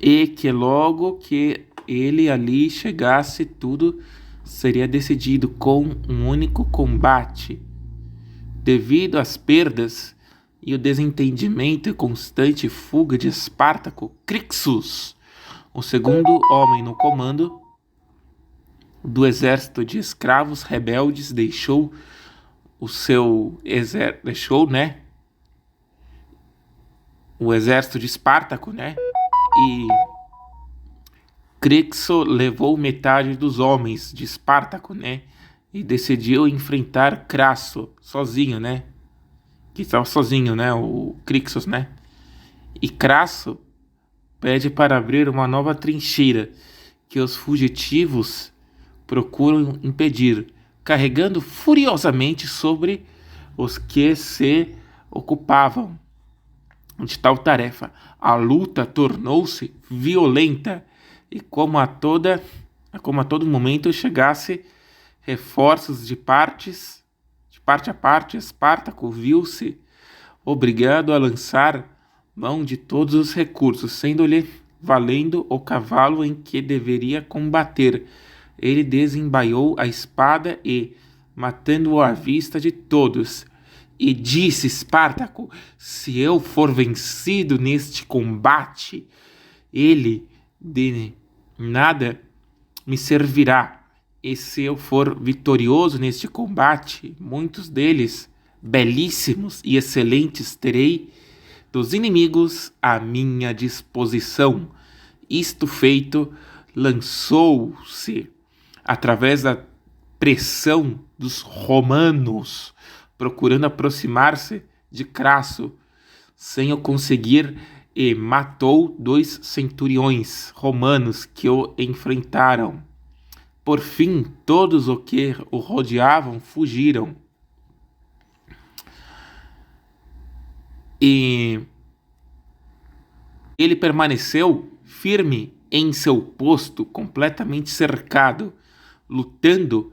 e que logo que ele ali chegasse, tudo seria decidido com um único combate. Devido às perdas e o desentendimento e constante fuga de Espartaco, Crixus, o segundo homem no comando do exército de escravos rebeldes, deixou o seu exército, o exército de Espartaco, E Crixo levou metade dos homens de Espartaco, E decidiu enfrentar Crasso sozinho, Que estava sozinho, O Crixus, E Crasso pede para abrir uma nova trincheira que os fugitivos procuram impedir, carregando furiosamente sobre os que se ocupavam de tal tarefa. A luta tornou-se violenta e como a todo momento chegasse reforços de parte a parte, Espartaco viu-se obrigado a lançar mão de todos os recursos, sendo-lhe valendo o cavalo em que deveria combater. Ele desembaiou a espada e, matando-o à vista de todos, e disse: Espartaco, se eu for vencido neste combate, ele de nada me servirá. E se eu for vitorioso neste combate, muitos deles, belíssimos e excelentes, terei dos inimigos à minha disposição. Isto feito, lançou-se através da pressão dos romanos, procurando aproximar-se de Crasso, sem o conseguir, e matou 2 centuriões romanos que o enfrentaram. Por fim, todos os que o rodeavam fugiram. E ele permaneceu firme em seu posto, completamente cercado, lutando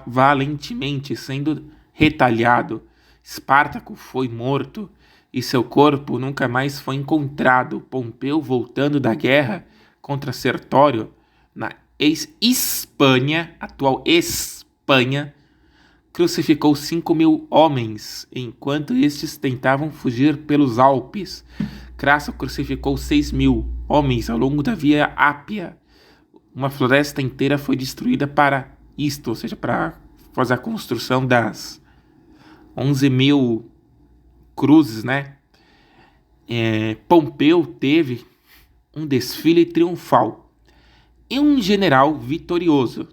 valentemente, sendo retalhado. Espartaco foi morto e seu corpo nunca mais foi encontrado. Pompeu, voltando da guerra contra Sertório, na Espanha, atual Espanha, crucificou 5.000 homens, enquanto estes tentavam fugir pelos Alpes. Crasso crucificou 6.000 homens ao longo da Via Ápia. Uma floresta inteira foi destruída para isto, ou seja, para fazer a construção das 11.000 cruzes, Pompeu teve um desfile triunfal e um general vitorioso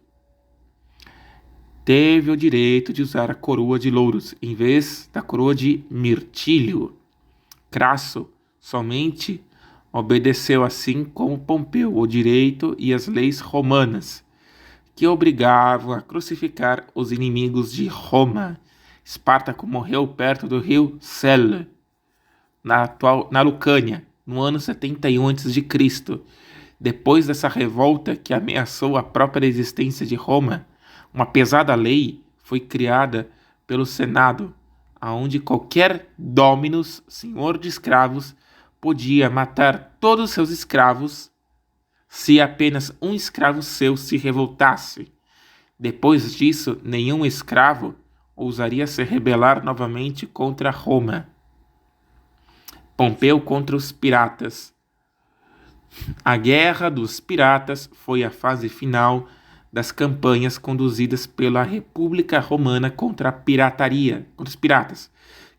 teve o direito de usar a coroa de louros em vez da coroa de mirtílio. Crasso somente obedeceu, assim como Pompeu, o direito e as leis romanas, que obrigavam a crucificar os inimigos de Roma. Espartaco morreu perto do rio Selle, na Lucânia, no ano 71 a.C. Depois dessa revolta que ameaçou a própria existência de Roma, uma pesada lei foi criada pelo Senado, onde qualquer dominus, senhor de escravos, podia matar todos os seus escravos se apenas um escravo seu se revoltasse. Depois disso, nenhum escravo ousaria se rebelar novamente contra Roma. Pompeu contra os piratas. A Guerra dos Piratas foi a fase final das campanhas conduzidas pela República Romana contra a pirataria, contra os piratas,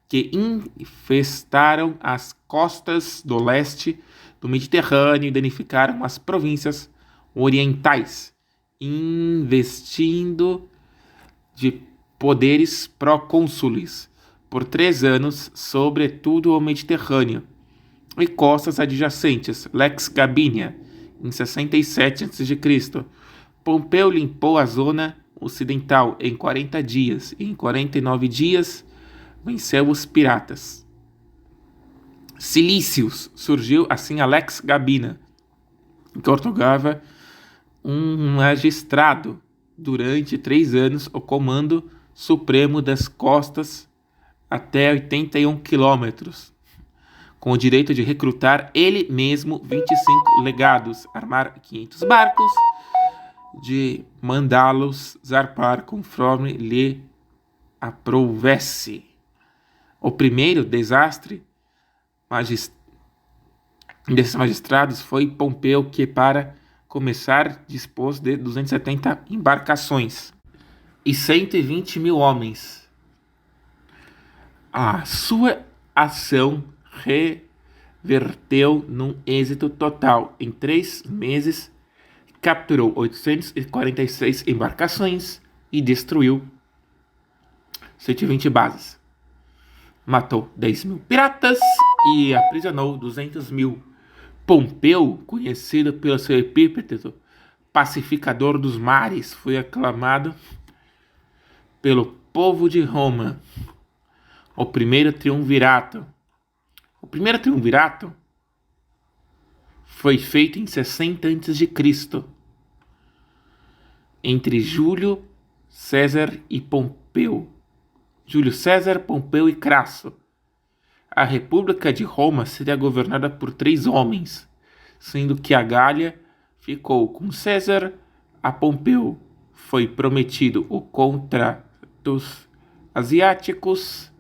que infestaram as costas do leste do Mediterrâneo e danificaram as províncias orientais, investindo de poderes procônsules por 3 anos, sobretudo o Mediterrâneo e costas adjacentes, Lex Gabinia, em 67 a.C. Pompeu limpou a zona ocidental em 40 dias e em 49 dias venceu os piratas. Cilícios, surgiu assim a Lex Gabina, que otorgava um magistrado durante 3 anos o comando supremo das costas até 81 quilômetros, com o direito de recrutar ele mesmo 25 legados, armar 500 barcos, de mandá-los zarpar conforme lhe aprovesse. O primeiro desastre desses magistrados foi Pompeu, que para começar dispôs de 270 embarcações e 120 mil homens. A sua ação reverteu num êxito total. Em 3 meses, capturou 846 embarcações e destruiu 120 bases. Matou 10 mil piratas e aprisionou 200 mil. Pompeu, conhecido pelo seu epíteto pacificador dos mares, foi aclamado pelo povo de Roma. O primeiro triunvirato foi feito em 60 a.C., entre Júlio César e Pompeu. Júlio César, Pompeu e Crasso. A República de Roma seria governada por 3 homens, sendo que a Gália ficou com César. A Pompeu foi prometido o contratos asiáticos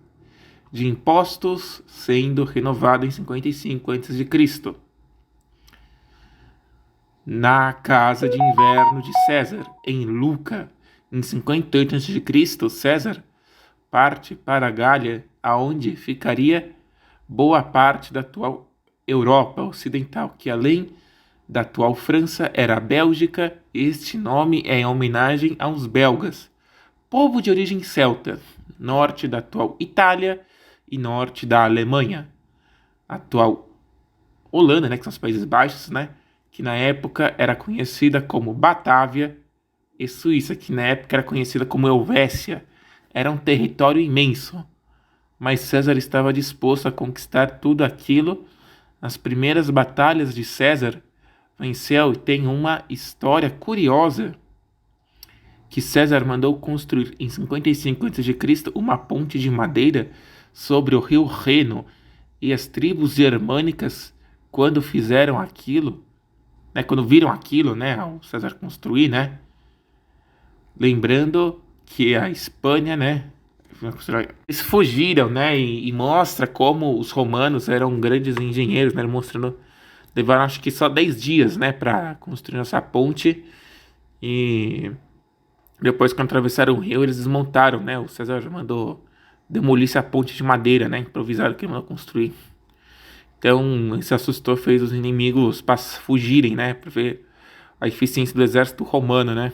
de impostos, sendo renovado em 55 a.C. Na casa de inverno de César, em Luca, em 58 a.C., César parte para a Gália, aonde ficaria boa parte da atual Europa Ocidental, que além da atual França era a Bélgica. Este nome é em homenagem aos belgas, povo de origem celta, norte da atual Itália e norte da Alemanha, atual Holanda, né, que são os Países Baixos, né, que na época era conhecida como Batávia, e Suíça, que na época era conhecida como Helvécia. Era um território imenso, mas César estava disposto a conquistar tudo aquilo. As primeiras batalhas de César venceu, e tem uma história curiosa que César mandou construir em 55 a.C. uma ponte de madeira sobre o rio Reno, e as tribos germânicas, quando fizeram aquilo, né, quando viram aquilo, né, o César construir, né, lembrando que a Espanha, né, eles fugiram, né, e mostra como os romanos eram grandes engenheiros, né, mostrando, levaram acho que só 10 dias, né, para construir essa ponte, e depois que atravessaram o rio, eles desmontaram, né, o César mandou demolir essa ponte de madeira, né, improvisado, que ele mandou construir. Então, ele se assustou, fez os inimigos fugirem, né, para ver a eficiência do exército romano, né.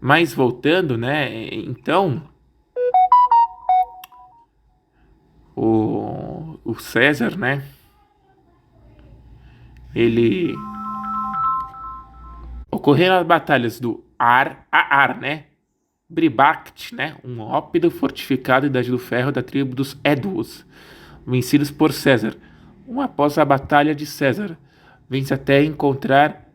Mas voltando, né, então o César, né, ele ocorreram as batalhas do Ar, né, Bribact, né, um ópido fortificado da Idade do Ferro da tribo dos Éduos, vencidos por César. Após a batalha de César, vence até encontrar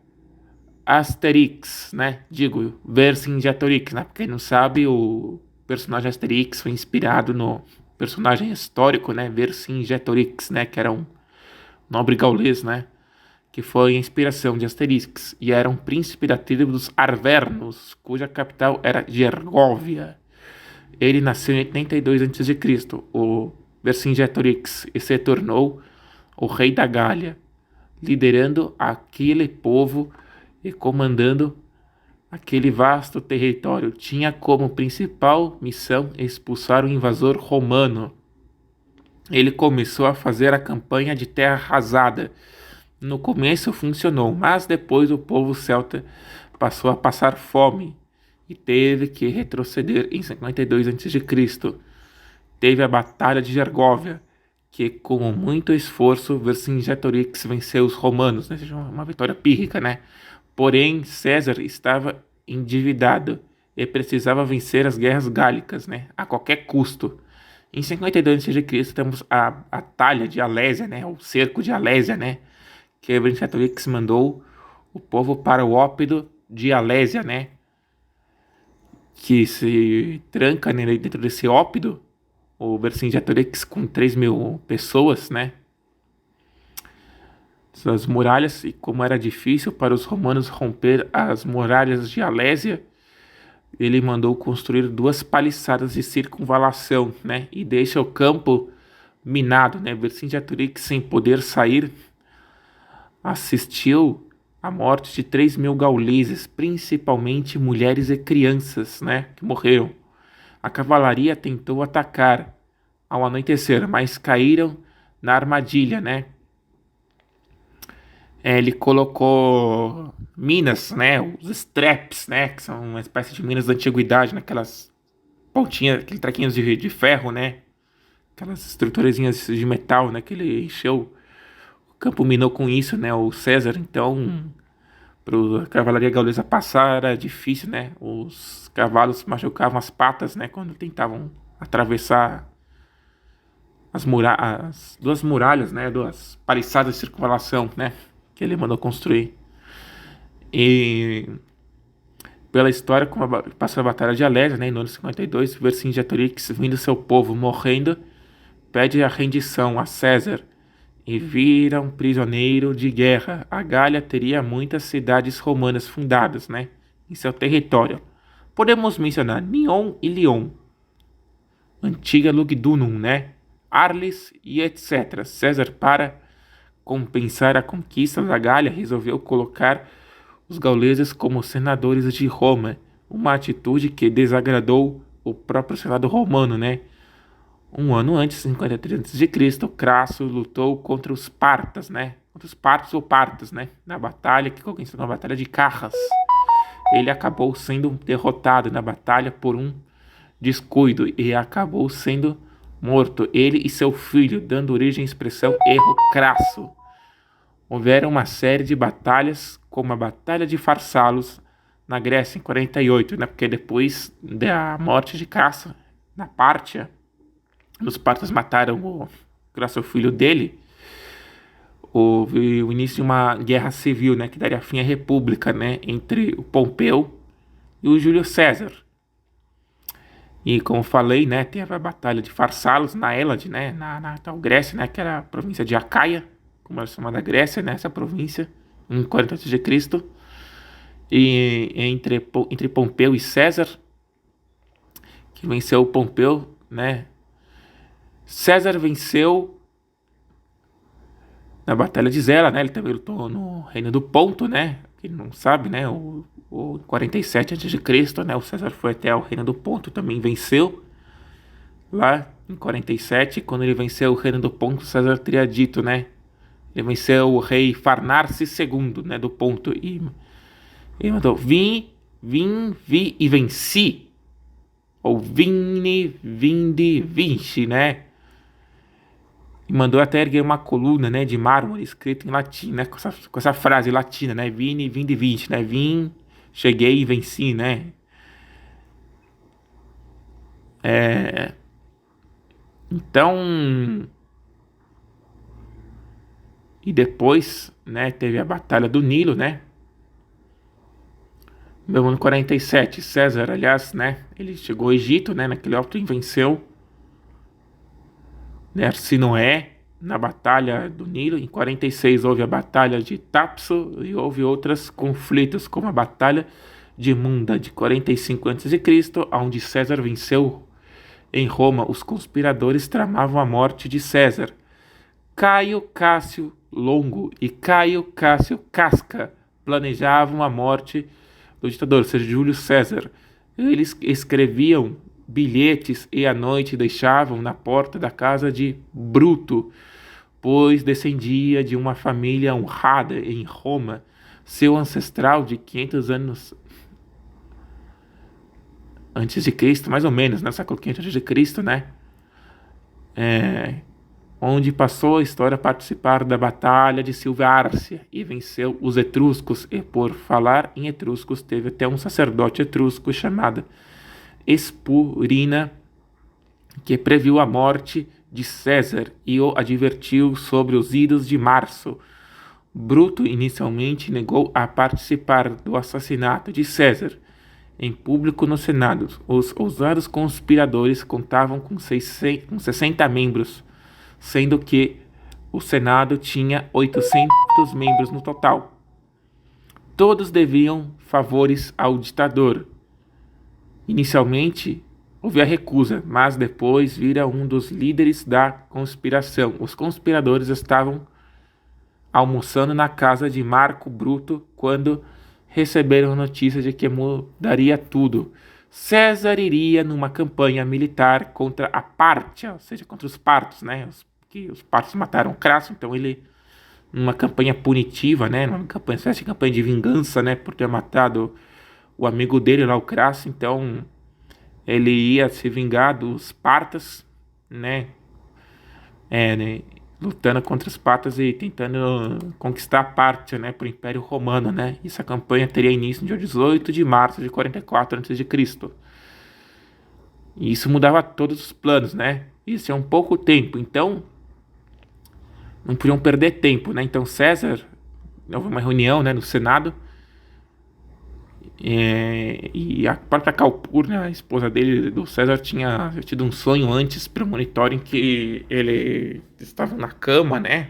Asterix, né? Digo, Vercingetorix, né? Pra quem não sabe, o personagem Asterix foi inspirado no personagem histórico, né? Vercingetorix, né? Que era um nobre gaulês, né? Que foi a inspiração de Asterix. E era um príncipe da tribo dos Arvernos, cuja capital era Gergóvia. Ele nasceu em 82 a.C., o Vercingetorix, e se tornou o rei da Gália, liderando aquele povo e comandando aquele vasto território. Tinha como principal missão expulsar o invasor romano. Ele começou a fazer a campanha de terra arrasada. No começo funcionou, mas depois o povo celta passou a passar fome e teve que retroceder em 52 a.C. Teve a Batalha de Gergóvia, que com muito esforço Vercingetorix venceu os romanos, né? Uma vitória pírrica, né? Porém, César estava endividado e precisava vencer as guerras gálicas, né, a qualquer custo. Em 52 a.C. temos a Batalha de Alésia, né, o cerco de Alésia, né, que Vercingetorix mandou o povo para o ópido de Alésia, né, que se tranca, né, dentro desse ópido o Vercingetorix com 3.000 pessoas, né? As muralhas, e como era difícil para os romanos romper as muralhas de Alésia, ele mandou construir 2 paliçadas de circunvalação, né? E deixa o campo minado, né? Vercingetorix, sem poder sair, assistiu à morte de 3.000 gauleses, principalmente mulheres e crianças, né? Que morreram. A cavalaria tentou atacar ao anoitecer, mas caíram na armadilha, né? Ele colocou minas, né? Os straps, né? Que são uma espécie de minas da antiguidade, naquelas pontinhas, aqueles traquinhos de ferro, né? Aquelas estruturazinhas de metal, né? Que ele encheu o campo, minou com isso, né? O César. Então, para a cavalaria gaulesa passar era difícil, né? Os cavalos machucavam as patas, né? Quando tentavam atravessar as 2 muralhas, né? 2 paliçadas de circunvalação, né? Que ele mandou construir. E pela história, como passou a Batalha de Alésia, né, em ano 52, Vercingetorix, vindo seu povo morrendo, pede a rendição a César e vira um prisioneiro de guerra. A Gália teria muitas cidades romanas fundadas, né, em seu território. Podemos mencionar Nyon e Lyon, antiga Lugdunum, né, Arles e etc. César, para compensar a conquista da Gália, resolveu colocar os gauleses como senadores de Roma, uma atitude que desagradou o próprio Senado romano, né? Um ano antes, em 53 a.C., Crasso lutou contra os partas, né? Contra os partos ou partas, né? Na batalha que começou na Batalha de Carras. Ele acabou sendo derrotado na batalha por um descuido e acabou sendo morto, ele e seu filho, dando origem à expressão erro crasso. Houveram uma série de batalhas, como a Batalha de Farsalos, na Grécia, em 48, né? Porque depois da morte de Crasso, na Pártia, os partas mataram o Crasso, o filho dele, houve o início de uma guerra civil, né? Que daria fim à República, né? Entre o Pompeu e o Júlio César. E como falei, né, teve a Batalha de Farsalos na Hélade, né, na tal Grécia, né, que era a província de Acaia, como era chamada Grécia, né, essa província, em 40 a.C. E entre Pompeu e César, que venceu o Pompeu, né. César venceu na Batalha de Zela, né, ele também lutou no Reino do Ponto, né, quem não sabe, né, o 47 a.C., né, o César foi até o Reino do Ponto, também venceu lá em 47. Quando ele venceu o Reino do Ponto, César teria dito, né, ele venceu o rei Farnaces II, né, do Ponto, e ele mandou vi e venci, ou vini, vindi, vinci, né, e mandou até erguer uma coluna, né, de mármore escrita em latim, né, com essa frase latina, né, vini, vindi, vinci, né, vim, cheguei e venci, né? Então, e depois, né, teve a Batalha do Nilo, né? No ano 47, César, aliás, né, ele chegou ao Egito, né, naquele alto, e venceu, né, Arsinoé na Batalha do Nilo. Em 46 houve a Batalha de Tapso e houve outros conflitos, como a Batalha de Munda, de 45 a.C., onde César venceu em Roma. Os conspiradores tramavam a morte de César. Caio Cássio Longo e Caio Cássio Casca planejavam a morte do ditador, ou seja, Júlio César. Eles escreviam bilhetes e à noite deixavam na porta da casa de Bruto, pois descendia de uma família honrada em Roma. Seu ancestral de 500 anos antes de Cristo, mais ou menos, né? Século V antes de Cristo, né? Onde passou a história a participar da Batalha de Silva Árcia e venceu os etruscos. E por falar em etruscos, teve até um sacerdote etrusco chamado Espurina, que previu a morte de César e o advertiu sobre os idos de março. Bruto inicialmente negou a participar do assassinato de César em público no Senado. Os ousados conspiradores contavam com 60 membros, sendo que o Senado tinha 800 membros no total. Todos deviam favores ao ditador. Inicialmente, houve a recusa, mas depois vira um dos líderes da conspiração. Os conspiradores estavam almoçando na casa de Marco Bruto quando receberam a notícia de que mudaria tudo. César iria numa campanha militar contra a Pártia, ou seja, contra os partos, né? Os partos mataram Crasso, então ele, numa campanha punitiva, né? Numa campanha de vingança, né? Por ter matado o amigo dele lá, o Crasso, então ele ia se vingar dos partas, né? Né? Lutando contra os partas e tentando conquistar a Pártia, né, para o Império Romano, né? Essa campanha teria início no dia 18 de março de 44 a.C. E isso mudava todos os planos, né? Isso é um pouco tempo, então não podiam perder tempo, né? Então César, houve uma reunião, né, no Senado, e a própria Calpurnia, a esposa dele, do César, tinha tido um sonho antes premonitório em que ele estava na cama, né?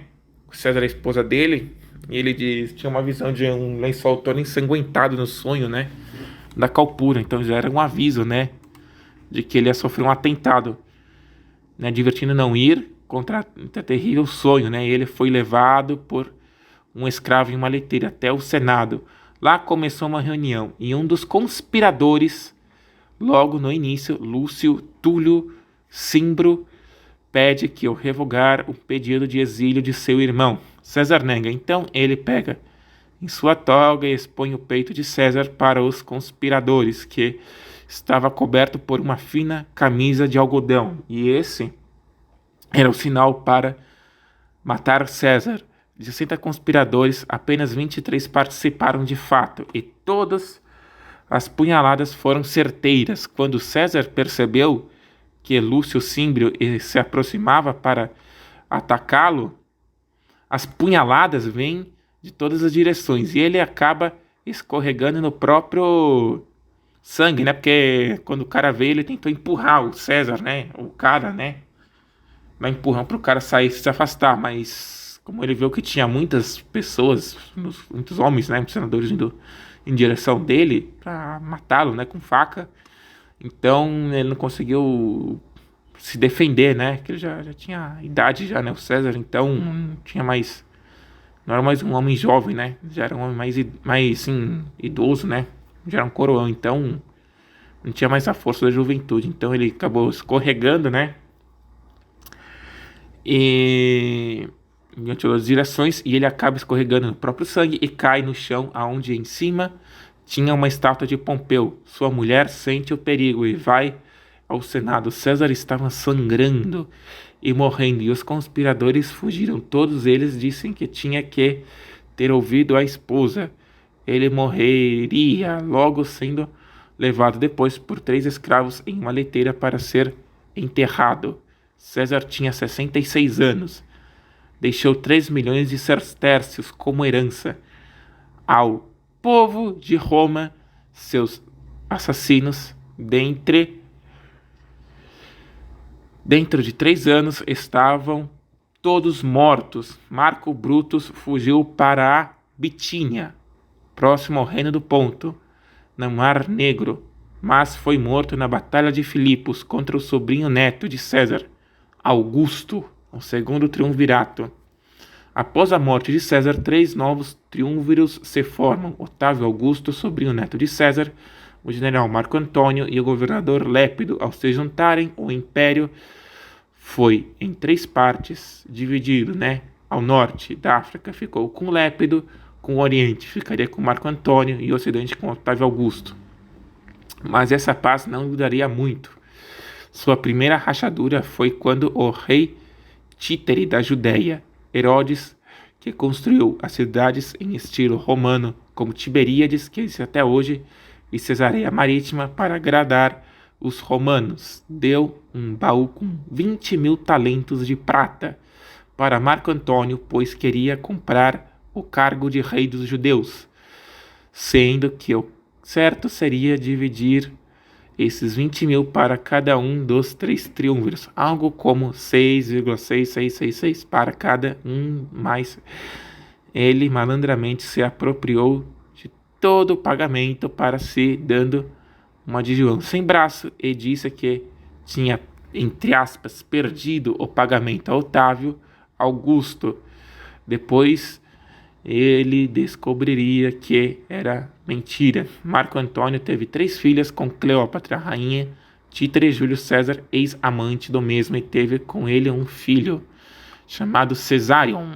O César, a esposa dele, e ele tinha uma visão de um lençol todo ensanguentado no sonho, né? Da Calpurnia, então já era um aviso, né? De que ele ia sofrer um atentado, né? Divertindo não ir contra o terrível sonho, né? E ele foi levado por um escravo em uma leiteira até o Senado. Lá começou uma reunião e um dos conspiradores, logo no início, Lúcio Túlio Cimbro, pede que eu revogar o pedido de exílio de seu irmão. César nega. Então ele pega em sua toga e expõe o peito de César para os conspiradores, que estava coberto por uma fina camisa de algodão. E esse era o sinal para matar César. De 60 conspiradores, apenas 23 participaram de fato, e todas as punhaladas foram certeiras. Quando César percebeu que Lúcio Cimbrio se aproximava para atacá-lo, as punhaladas vêm de todas as direções, e ele acaba escorregando no próprio sangue, né? Porque quando o cara veio, ele tentou empurrar o César, né? O cara, né? Dá empurrão para o cara sair, se afastar, mas como ele viu que tinha muitas pessoas, muitos homens, né, muitos senadores indo em direção dele para matá-lo, né, com faca, então ele não conseguiu se defender, né, que ele já tinha idade já, né, o César, então não era mais um homem jovem, né, já era um homem mais assim, idoso, né, já era um coroão, então não tinha mais a força da juventude, então ele acabou escorregando, né, e em outras direções, e ele acaba escorregando no próprio sangue e cai no chão, aonde em cima tinha uma estátua de Pompeu. Sua mulher sente o perigo e vai ao Senado. César estava sangrando e morrendo, e os conspiradores fugiram. Todos eles disseram que tinha que ter ouvido a esposa. Ele morreria, logo sendo levado depois por 3 escravos em uma leiteira para ser enterrado. César tinha 66 anos. Deixou 3 milhões de sestércios como herança ao povo de Roma. Seus assassinos, dentro de 3 anos, estavam todos mortos. Marco Brutus fugiu para a Bitínia, próximo ao reino do Ponto, no Mar Negro, mas foi morto na Batalha de Filipos contra o sobrinho neto de César, Augusto, o segundo triunvirato. Após a morte de César, 3 novos triunviros se formam: Otávio Augusto, sobrinho neto de César, o general Marco Antônio e o governador Lépido. Ao se juntarem, o império foi em 3 partes dividido, né? Ao norte da África ficou com Lépido, com o oriente ficaria com Marco Antônio e o ocidente com Otávio Augusto. Mas essa paz não duraria muito. Sua primeira rachadura foi quando o rei Títere da Judéia, Herodes, que construiu as cidades em estilo romano, como Tiberíades, que existe até hoje, e Cesareia Marítima, para agradar os romanos, deu um baú com 20.000 talentos de prata para Marco Antônio, pois queria comprar o cargo de rei dos judeus, sendo que o certo seria dividir esses 20 mil para cada um dos 3 triunviros, algo como 6,6666 para cada um, mais ele malandramente se apropriou de todo o pagamento para si, dando uma de João sem braço, e disse que tinha, entre aspas, perdido o pagamento a Otávio Augusto. Depois ele descobriria que era mentira. Marco Antônio teve 3 filhas com Cleópatra, rainha, Títere Júlio César, ex-amante do mesmo, e teve com ele um filho chamado Cesarion.